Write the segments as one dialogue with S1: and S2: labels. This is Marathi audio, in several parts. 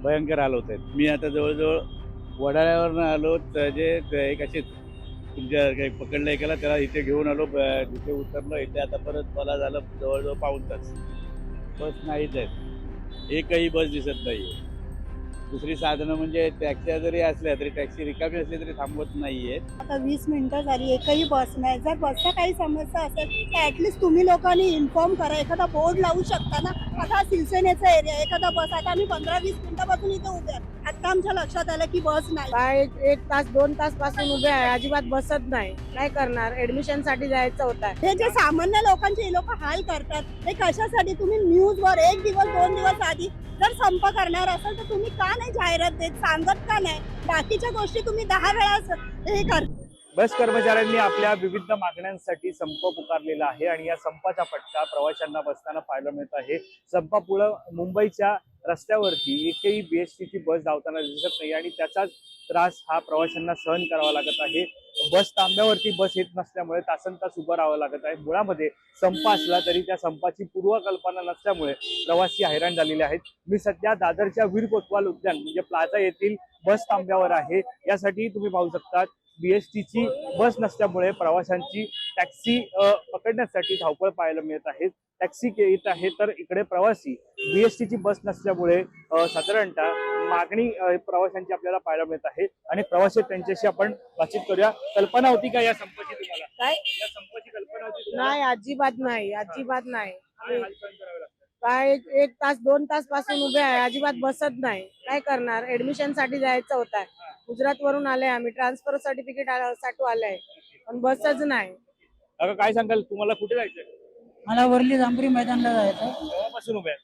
S1: भयंकर हाल होत आहेत. मी आता जवळजवळ वडाळ्यावरनं आलो तर जे एक असे तुमच्या काही पकडलं एकाला त्याला इथे घेऊन आलो तिथे उतरलो इथे आता परत मला झालं जवळजवळ पाऊण तास बस नाहीच आहेत. एकही बस दिसत नाहीये. दुसरी साधनं म्हणजे टॅक्स्या जरी असल्या तरी टॅक्सी रिकामी असली तरी थांबवत नाहीये.
S2: आता 20 मिनिटं झाली एकही बस नाही. जर बसचा काही समस्या असेल तर ऍटलिस्ट तुम्ही लोकांनी इन्फॉर्म करा. एखादा बोर्ड लावू शकता ना. आता हा शिवसेनेचा एरिया एखादा बस आता आम्ही 15-20 मिनिटापासून इथे उभे आहोत. आता आमच्या लक्षात आलं की बस नाही.
S3: काय 1 तास 2 तास पासून उभे आहे, अजिबात बसत नाही. काय करणार, ऍडमिशन साठी जायचं होतं.
S2: हे जे सामान्य लोकांचे हे लोक हाल करतात हे कशासाठी? तुम्ही न्यूजवर 1 दिवस 2 दिवस आधी जर संप करणार असेल तर तुम्ही का नाही जाहिरात देत, सांगत का नाही? बाकीच्या गोष्टी तुम्ही 10 वेळा हे करता.
S4: बस कर्मचाऱ्यांनी आपल्या विविध मागण्यांसाठी संप पुकारलेला आहे आणि या संपाचा फटका प्रवाशांना बसताना पाहायला मिळत आहे. संपामुळे मुंबईच्या रस्त्यावरती एकही बीएसटीची बस धावताना दिसत नाही आणि त्याचाच त्रास हा प्रवाशांना सहन करावा लागत आहे. बस तांब्यावरती बस येत नसल्यामुळे तासनतास उभं राहावं लागत आहे. मुळामध्ये संप असला तरी त्या संपाची पूर्वकल्पना नसल्यामुळे प्रवासी हैराण झालेले आहेत. मी सध्या दादरच्या वीर कोतवाल उद्यान म्हणजे प्लाझा येथील बस तांब्यावर आहे. यासाठी तुम्ही पाहू शकता बीएसटीची बस नसल्यामुळे प्रवाशांची टॅक्सी पकडण्यासाठी धावपळ पाहायला मिळत आहे. टॅक्सी येत आहे तर इकडे प्रवासी बीएसटीची बस नसल्यामुळे साधारणतः मागणी प्रवाशांची आपल्याला पाहायला मिळत आहे. आणि प्रवासी त्यांच्याशी आपण बातचीत करूया. कल्पना होती का या संपाची तुम्हाला?
S3: काय
S4: या संपाची कल्पना होती तुम्हाला?
S3: नाही, अजिबात नाही, अजिबात नाही.
S4: काय हाल सहन करावे लागतात?
S3: काय 1 तास 2 तास पासून उभे आहे, अजिबात बसत नाही. काय करणार, ऍडमिशन साठी जायचं होतं. गुजरात वरून आले आम्ही, ट्रान्सफर सर्टिफिकेट साठी आलंय, पण बसच नाही.
S4: अगं काय सांगाल, तुम्हाला कुठे जायचंय?
S5: मला वरली जांभरी मैदानला जायचं.
S4: केव्हापासून उभे आहेत?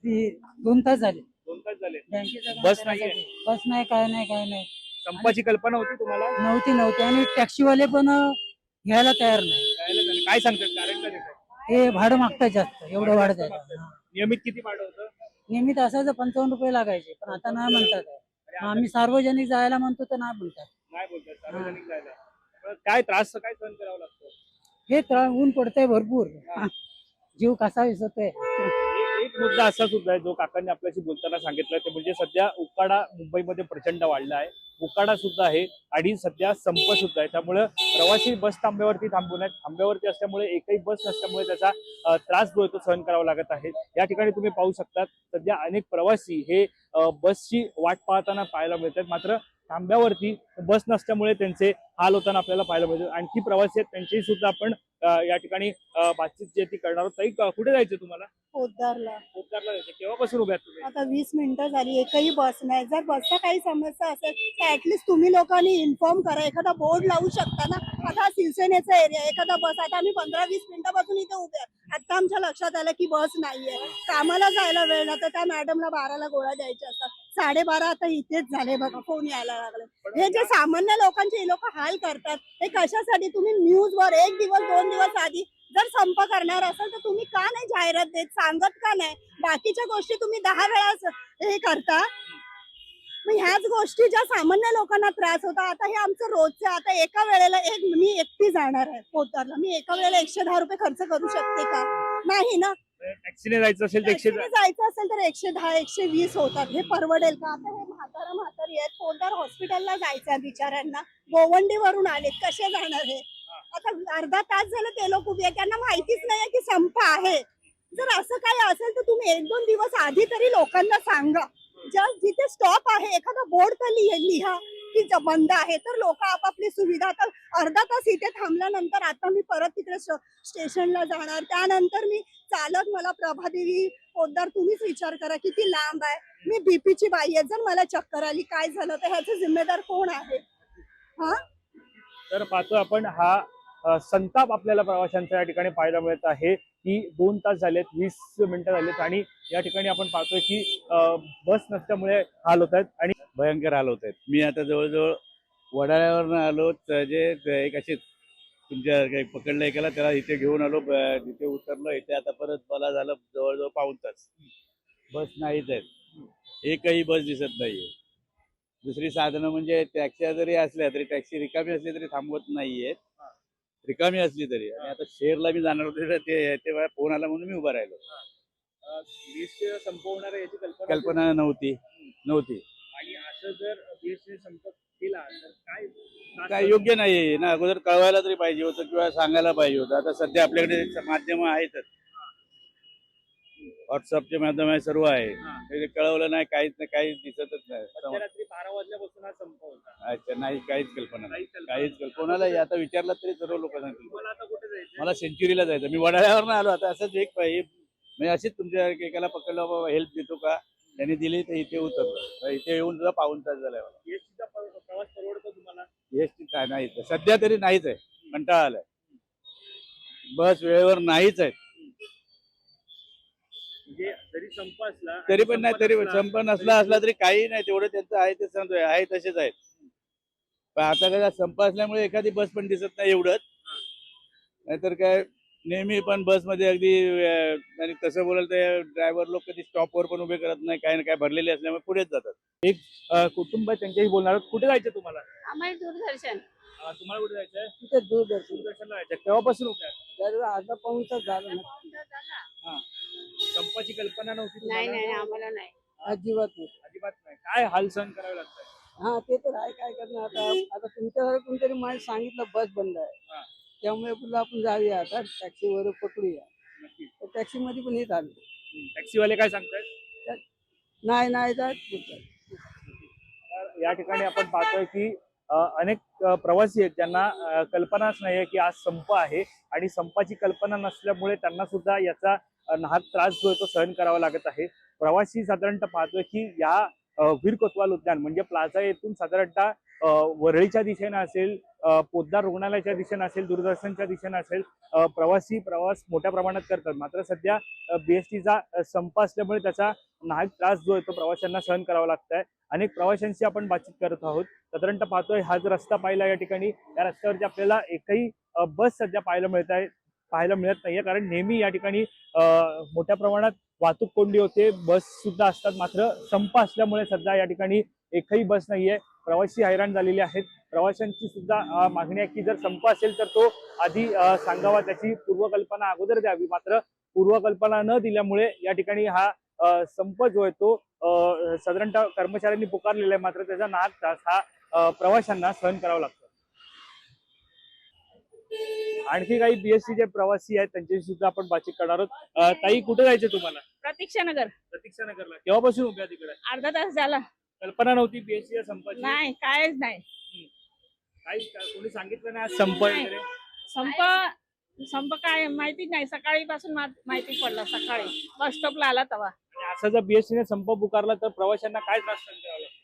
S5: ती 2 तास झाले.
S4: 2 तास झाले.
S5: बँकेचं काम
S4: बस
S5: करायसाठी.
S4: नाहीये?
S5: बस नाही, काय नाही, काय नाही.
S4: संपाची कल्पना होती तुम्हाला?
S5: नव्हती आणि टॅक्सीवाले पण घ्यायला तयार नाही.
S4: काय सांगतात, कारण काय देतात?
S5: हे भाडं मागतात जास्त, एवढं भाडं द्यायचं.
S4: नियमित किती भाडं होतं?
S5: नियमित असायचं 55 रुपये लागायचे, पण आता नाही म्हणतात. आम्ही सार्वजनिक जायला म्हणतो तर नाही म्हणतात.
S4: नाही बोलतात सार्वजनिक जायला. पण काय त्रास काय सहन करावा लागतो?
S5: हे ऊन पडतंय भरपूर, जीव कसा विसरतोय.
S4: एक मुद्दा असा सुद्धा आहे जो काकांनी आपल्याशी बोलताना सांगितलं ते म्हणजे सध्या उकाडा मुंबईमध्ये प्रचंड वाढला आहे. उकाडा सुद्धा आहे आणि सध्या संप सुद्धा आहे. त्यामुळे प्रवासी बस तांब्यावरती थांबून आहेत. थांब्यावरती असल्यामुळे एकही बस नसल्यामुळे त्याचा त्रास जो आहे तो सहन करावा लागत आहे. या ठिकाणी तुम्ही पाहू शकता सध्या अनेक प्रवासी हे बसची वाट पाहताना पाहायला मिळतात. मात्र तांब्यावरती बस नसल्यामुळे त्यांचे हाल होताना आपल्याला पाहायला मिळतात. आणखी प्रवासी आहेत त्यांची सुद्धा आपण या ठिकाणी बातचीत जी ती करणार आहोत. ताई, कुठे जायचं तुम्हाला?
S2: पोद्दारला.
S4: पोद्दारला जायचं. केव्हापासून उभे आहात तुम्ही?
S2: आता 20 मिनिटं झाली एकही बस नाही. जर बसचा काही समस्या असेल तर ऍटलिस्ट तुम्ही लोकांनी इन्फॉर्म करा. एखादा बोर्ड लावू शकता ना. आता हा शिवसेनेचा एरिया एखादा बस आता आम्ही 15-20 मिनिटापासून इथे उभे आहोत. आता आमच्या लक्षात आलं की बस नाहीये. कामाला जायला वेळ ना तर त्या मॅडमला 12ला गोळ्या द्यायच्या असतात. 12:30 आता इथेच झाले बघा, फोन यायला लागले. हे जे सामान्य लोकांचे हे लोक हाल करतात हे कशासाठी? तुम्ही न्यूजवर 1 दिवस 2 दिवस आधी जर संप करणार असेल तर तुम्ही का नाही जाहिरात देत, सांगत का नाही? बाकीच्या गोष्टी तुम्ही 10 वेळा हे करता. मग ह्याच गोष्टी ज्या सामान्य लोकांना त्रास होता. आता हे आमचं रोजचं. आता एका वेळेला मी एकटी जाणार आहे पोद्दारला. मी एका वेळेला 110 रुपये खर्च करू शकते का? नाही ना.
S4: टॅक्सीने जायचं असेल तर
S2: टॅक्सीने जायचं असेल तर 110-120 होतात. हे परवडेल का? आता हे म्हातारी आहेत, पोद्दार हॉस्पिटलला जायचं बिचाऱ्यांना. गोवंडीवरून आलेत, कसे जाणार हे? आता अर्धा तास झालं ते लोक उभे आहेत. त्यांना माहितीच नाही की संप आहे. जर असं काही असेल तर तुम्ही 1-2 दिवस आधी तरी लोकांना सांगा. जिथे स्टॉप आहे एखादा बोर्ड तर लिहा की बंद आहे, तर लोक आपापली सुविधा. तर अर्धा तास इथे थांबल्यानंतर आता मी परत तिकडे स्टेशनला जाणार. त्यानंतर मी चालत मला प्रभादेवी पोद्दार तुम्हीच विचार करा किती लांब आहे. मी बीपीची बाई आहे. जर मला चक्कर आली काय झालं तर ह्याचे जिम्मेदार कोण आहे? हा,
S4: तर पाहतो आपण हा संताप आपल्याला प्रवाशांच्या या ठिकाणी पाहायला मिळत आहे की 2 तास झालेत, 20 मिनिटं झालेत आणि या ठिकाणी आपण पाहतोय की बस नसल्यामुळे हाल होत आहेत आणि
S1: भयंकर हाल होत आहेत. मी आता जवळजवळ वडाळ्यावरनं आलो तर जे एक असे तुमच्या काही पकडलं एकाला त्याला इथे घेऊन आलो तिथे उतरलो इथे आता परत मला झालं जवळजवळ पाऊण तास बस नाहीच आहेत. एकही बस दिसत नाहीये. दुसरी साधनं म्हणजे टॅक्स्या जरी असल्या तरी टॅक्सी रिकामी असली तरी थांबवत नाहीयेत. रिकामी असली तरी. आणि आता शेरला मी जाणार होते ते फोन आला म्हणून मी उभा राहिलो.
S4: वीज संपवणार याची
S1: कल्पना नव्हती. नव्हती.
S4: आणि असं जर बीएसटी संप केला तर
S1: काय योग्य नाही ना, अगोदर कळवायला तरी पाहिजे होतं किंवा सांगायला पाहिजे होतं. आता सध्या आपल्याकडे माध्यम आहेतच, व्हॉट्सअपचे माध्यम आहे, सर्व आहे. ते कळवलं नाही, काहीच नाही, काहीच दिसतच नाही.
S4: मध्यरात्री 12 वाजल्यापासून हा संप होता.
S1: अच्छा, नाही, काहीच कल्पना नाही, काहीच कल्पना.
S4: नाही.
S1: कोणालाही आता विचारलं तरी सर्व लोक सांगतील.
S4: तुम्हाला आता कुठे जायचं?
S1: मला सेंच्युरीला जायचं, मी वडाळ्यावर आलो. आता असंच एक म्हणजे अशीच तुमच्या एकाला पकडलं, बाबा हेल्प देतो का, त्यांनी दिली तर इथे उतरलं. तर इथे येऊन सुद्धा पाऊण तास झालाय मला.
S4: बीएसटीचा प्रवास परवडतो तुम्हाला?
S1: एसटी काय नाही सध्या तरी नाहीच आहे, कंटाळा आलाय. बस वेळेवर नाहीच आहे.
S4: म्हणजे जरी संप असला
S1: तरी पण नाही, तरी संप असला तरी काही नाही, तेवढं त्यांचं आहे ते समजूय, आहे तसेच आहेत. पण आता काय संप असल्यामुळे एखादी बस पण दिसत नाही एवढंच. नाहीतर काय नेहमी पण बसमध्ये अगदी आणि कसं बोलाल ते ड्रायव्हर लोक कधी स्टॉपवर पण उभे करत नाही, काय ना काय भरलेले असल्यामुळे पुढेच जातात.
S4: कुटुंब आहे त्यांच्याशी बोलणार आहोत. कुठे जायचं तुम्हाला?
S6: आम्हाला दूरदर्शन
S4: तुम्हाला कुठे जायचंय?
S5: तिथे दूरदर्शन
S4: दूरदर्शनला जायचं. केव्हापासून उभे आहात?
S5: अर्धा पाऊण तास झालं ना.
S4: संपाची कल्पना नव्हती
S6: नाही
S4: तुम्हाला?
S6: नाही आम्हाला नाही.
S5: अजिबात नाही.
S4: अजिबात नाही. काय हाल सहन करावे लागतात?
S5: हा ते तर आहे, काय करणार आता. आता तुमच्याकडे कोणतरी मला सांगितलं बस बंद आहे, त्यामुळे पुन्हा आपण जाऊया आता टॅक्सीवर पकडूया. तर टॅक्सी मध्ये पण येत आलं,
S4: टॅक्सीवाले काय सांगतात?
S5: नाही जात पुढचं.
S4: तर या ठिकाणी आपण पाहतोय की अनेक प्रवासी आहेत ज्यांना कल्पनाच नाहीये की आज संप आहे आणि संपाची कल्पना नसल्यामुळे त्यांना सुद्धा याचा नाहक त्रास जो आहे तो सहन करावा लागत आहे. प्रवासी साधारणतः पाहतोय की या वीर कोतवाल उद्यान म्हणजे प्लाझा येथून साधारणतः वरळीच्या दिशेने असेल, पोद्दार रुग्णालयाच्या दिशेने असेल, दूरदर्शनच्या दिशेने असेल, प्रवासी प्रवास मोठ्या प्रमाणात करतात. मात्र सध्या बीएसटीचा संप असल्यामुळे त्याचा नाहक त्रास जो आहे तो प्रवाशांना सहन करावा लागत आहे. अनेक प्रवाशांशी आपण बातचीत करत आहोत. साधारणतः पाहतोय हा जो रस्ता पाहिला, या ठिकाणी या रस्त्यावरती आपल्याला एकही बस सध्या पाहायला मिळत नाहीये, कारण नेहमी या ठिकाणी मोठ्या प्रमाणात वाहतूक कोंडी होते, बस सुद्धा असतात. मात्र संप असल्यामुळे सध्या या ठिकाणी एकही बस नाहीये. प्रवासी हैराण झालेले आहेत. प्रवाशांची सुद्धा मागणी आहे की जर संप असेल तर तो आधी सांगावा, त्याची पूर्वकल्पना अगोदर द्यावी. मात्र पूर्वकल्पना न दिल्यामुळे या ठिकाणी हा संप जो आहे तो साधारणतः कर्मचाऱ्यांनी पुकारलेला आहे. मात्र त्याचा नाहक त्रास हा प्रवाशांना सहन करावा लागतो. आणखी काही बीएसटीचे प्रवासी आहेत त्यांच्याशी सुद्धा आपण बातचीत करणार आहोत. ताई, कुठे जायचं तुम्हाला?
S6: प्रतीक्षानगर.
S4: प्रतीक्षानगरला. केव्हापासून उभ्या तिकडे?
S6: अर्धा तास झाला.
S4: कल्पना नव्हती बीएसटीच्या संपाची?
S6: नाही, कायच नाही.
S4: कोणी सांगितलं नाही आज संप आहे वगैरे?
S6: संप काय माहितीच नाही. सकाळीपासून माहिती पडलं, सकाळी बस स्टॉपला आला तेव्हा.
S4: आणि असं जर बीएसटीने संप पुकारला तर प्रवाशांना काय त्रास सहन करावा लागतो?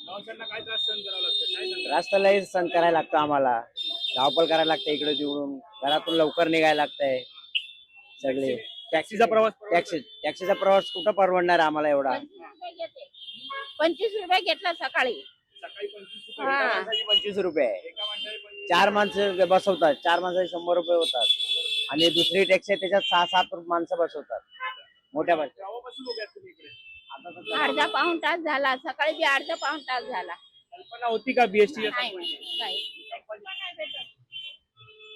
S4: प्रवाशांना काय त्रास सहन करावा लागतं? काय सांगता?
S7: रस्त्यालाही सहन करायला लागतं आम्हाला, धावपळ करायला लागते इकडे तिकडून, घरातून लवकर निघायला लागतंय सगळे.
S4: टॅक्सीचा प्रवास
S7: टॅक्सीचा प्रवास कुठं परवडणार आम्हाला एवढा?
S6: 25 रुपये घेतला सकाळी.
S4: सकाळी 25
S7: एका
S6: हा.
S7: माणसाची 25 रुपये,
S4: एका माणसाने 25
S7: 4 माणसं बसवतात, 4 माणसाचे 100 रुपये होतात. आणि दुसरी टॅक्सी आहे त्याच्यात 6-7 माणसं बसवतात मोठ्या बस.
S4: केव्हापासून उभे आहात तुम्ही इकडे?
S6: अर्धा पाऊण तास झाला. सकाळी बी अर्धा पाऊण तास झाला.
S4: कल्पना होती का बीएसटी
S6: नाही, नाही.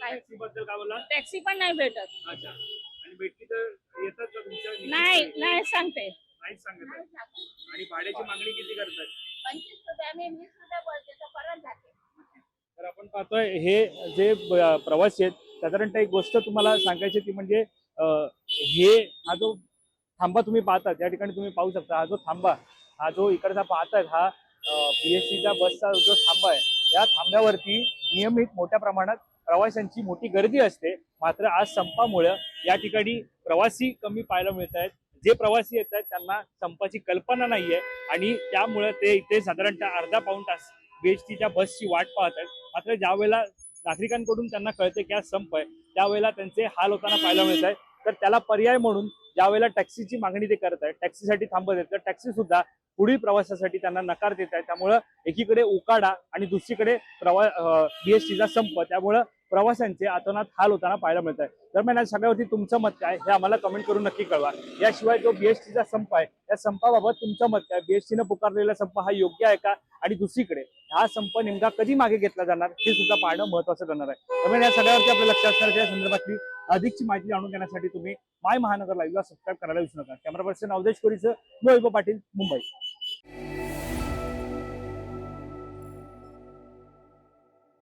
S4: टॅक्सी बद्दल काय बोलला?
S6: टॅक्सी पण नाही भेटत.
S4: अच्छा. आणि भेटली तर येतात का तुमच्या?
S6: नाही सांगते.
S4: नाहीच सांगत आहे. आणि भाड्याची मागणी किती करतात?
S6: 25 रुपये. आम्ही 20 रुपये बोलते तर परत जाते.
S4: तर आपण पाहतोय हे जे प्रवासी आहेत, साधारणतः एक गोष्ट तुम्हाला सांगायची ती म्हणजे हा जो थांबा तुम्ही पाहतात, या ठिकाणी तुम्ही पाहू शकता हा जो थांबा, हा जो इकडचा पाहतात, हा बीएसटीच्या बसचा जो थांबा आहे, या थांब्यावरती नियमित मोठ्या प्रमाणात प्रवाशांची मोठी गर्दी असते. मात्र आज संपामुळे या ठिकाणी प्रवासी कमी पाहायला मिळत आहेत. जे प्रवासी येत आहेत त्यांना संपाची कल्पना नाहीये आणि त्यामुळे ते इथे साधारणतः अर्धा पाऊण तास बीएसटीच्या बसची वाट पाहत आहेत. मात्र ज्या वेळेला नागरिकांकडून त्यांना कळते की आज संप आहे, त्यावेळेला त्यांचे हाल होताना पाहायला मिळत आहे. तर त्याला पर्याय म्हणून ज्या वेळेला टॅक्सीची मागणी ते करत आहेत, टॅक्सीसाठी थांबत आहेत, तर टॅक्सी सुद्धा पुढील प्रवासासाठी त्यांना नकार देत आहे. त्यामुळं एकीकडे उकाडा आणि दुसरीकडे बीएसटीचा संप, त्यामुळं प्रवाशांचे अतोनात हाल होताना पाहायला मिळत आहे. दरम्यान या सगळ्यावरती तुमचं मत काय हे आम्हाला कमेंट करून नक्की कळवा. याशिवाय जो बीएसटीचा संप आहे, या संपाबाबत तुमचं मत काय? बीएसटीनं पुकारलेला संप हा योग्य आहे का? आणि दुसरीकडे हा संप नेमका कधी मागे घेतला जाणार हे सुद्धा पाहणं महत्वाचं ठरणार आहे. दरम्यान या सगळ्यावरती आपल्या लक्षात असणाऱ्या संदर्भातली अधिकची माहिती जाणून घेण्यासाठी तुम्ही माय महानगर लाईव्हला सबस्क्राईब करायला विसरू नका. कॅमेरा पर्सन अवधेश कोरीचं, मी वैभव पाटील, मुंबई.